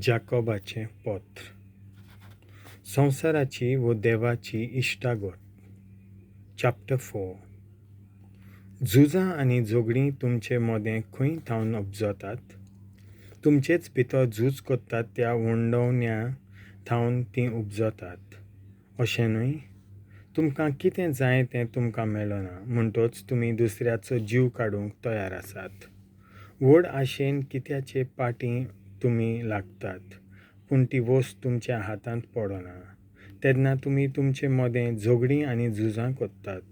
जाकोबाचें पोत्र. संवसाराची वो देवाची इश्टागत. Ch.4. झुजां आनी झगडीं तुमचे मोदें खंय थावन उपजतात. तुमचेच भितर झूज कोत्तात त्या वंडोवण्या थावन तीं उपजतात. अशें न्हय. तुमकां कितें जाय तें तुमकां मेळना म्हणटच तुमी दुसऱ्याचो जीव काडूंक तयार आसात. व्हड आशेन कित्याचे पाटी तुमी लागतात, पूण ती वस्त तुमच्या हातांत पडना. तेन्ना तुमी तुमचे मोदें झगडीं आनी झुजां कोत्तात.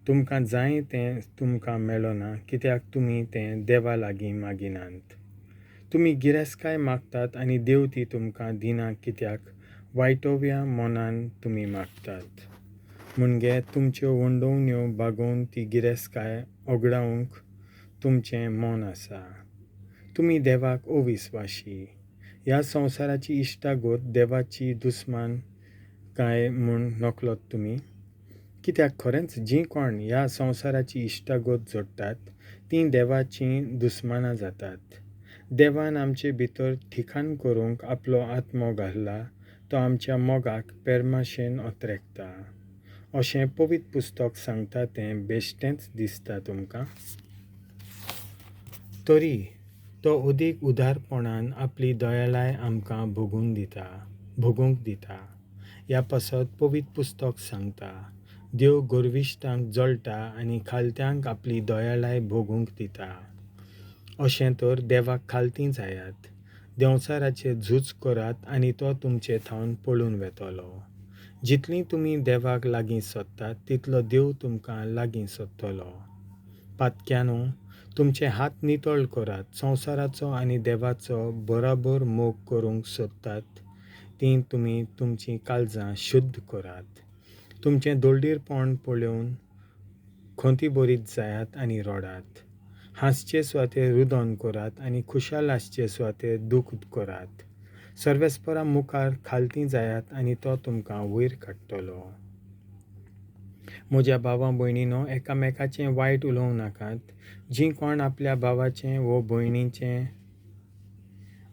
तुमकां जाय तें तुमकां मेळना कित्याक तुमी तें देवा लागीं मागिनात. तुमी गिरेस्काय मागतात आनी देव ती तुमकां दिना कित्याक वायटव्या मोनान तुमी मागतात. म्हणजे तुमच्यो वंडोवण्यो बागोवन ती गिरेस्काय ओगडावंक तुमचें मोन आसा. तुमी देवाक अविस्वाशी. ह्या संवसाराची इश्टागत देवाची दुस्मान काय म्हूण नकलोत तुमी. कित्याक खरेंच जीं कोण ह्या संवसाराची इश्टागत जोडटात तीं देवाचीं दुस्मानां जातात. देवान आमचे भितर ठिकाण करूंक आपलो आत्मो घाल्ला तो आमच्या मोगाक पेरमाशेन ओत्रेकता. अशें पवित्र पुस्तक सांगता तें बेश्टेंच दिसता तुमकां. तरी तो अदीक उदारपणान आपली दयाळाय आमकां भोगूंक दिता. ह्या पासत पवित्र पुस्तक सांगता, देव गर्विश्ठांक जळटा आनी खालत्यांक आपली दयाळाय भोगूंक दिता. अशें तर देवाक खालतीं जायात. देंवसाराचें झूज करात आनी तो तुमचे थावन पळून वेतलो. जितलीं तुमी देवाक लागीं सोदतात तितलो देव तुमकां लागीं सोदतलो. पातक्यानो, तुमचे हात नितळ करात. संवसाराचो आनी देवाचो बराबर मोग करूंक सोदतात तीं तुमी तुमचीं काळजां शुद्ध करात. तुमचें दोळडीरपण पळोवन खोंतीभरीत जायात आनी रडात. हांसचे सुवातेर रुदन करात आनी खुशाल आसचे सुवातेर दूख करात. सर्वेस्परा मुखार खालतीं जायात आनी तो तुमकां वयर काडटलो. म्हज्या भावां भयणीनो, एकामेकाचें वायट उलोवं नाकात. जीं कोण आपल्या भावाचें वो भयणीचें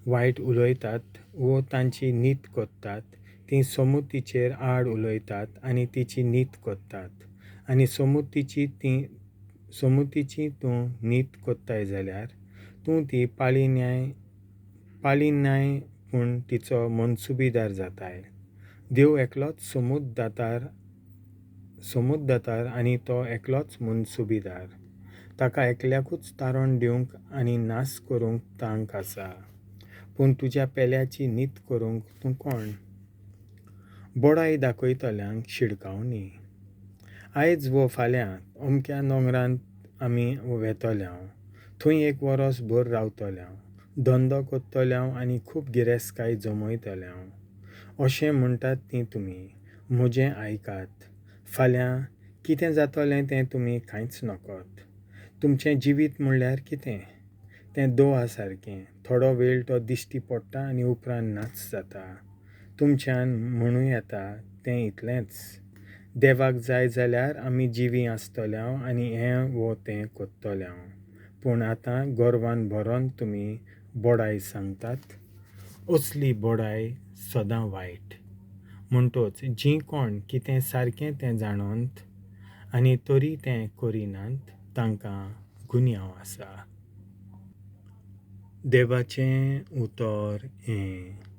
वायट उलयतात वो तांची नीत कोत्तात, तीं समूतीचेर आड उलयतात आनी तिची नीत कोत्तात. आनी समूतीची तूं नीत कोत्ताय जाल्यार तूं ती पाळिनाय पूण तिचो मनसुबीदार जाताय. देव एकलोच समूत दातार आनी तो एकलोच मनसुबीदार. ताका एकल्याकूच तारण दिवंक आनी नास करूंक तांक आसा. पूण तुज्या पेल्याची नीत करूंक तूं कोण? बडाई दाखयतल्यांक शिडकावनी. आयज वो फाल्यां अमक्या नोंगरांत आमी वेतल्यांव. थंय 1 वरस भर रावतल्यांव. धंदो कोत्तल्यांव आनी खूब गिरेस्काय जमयतल्यांव. अशें म्हणटात तीं तुमी. म्हजें आयकात. फाल्यां कितें जातलें तें तुमी कांयच नकोत. तुमचें जिवीत म्हणल्यार कितें? तें दोआ सारकें. थोडो वेळ तो दिश्टी पडटा आनी उपरांत नाच जाता. तुमच्यान म्हणूं येता तें इतलेंच. देवाक जाय जाल्यार आमी जिवीं आसतल्यांव आनी हें वो तें कोत्तल्यांव. पूण आतां गोरवान भरोन तुमी बडाय सांगतात. असली बडाय सदां वायट. म्हणटच जीं कोण कितें सारकें तें जाणोंत आनी तरी तें करिनात तांकां गुन्यांव आसा. देवाचें उतर हें.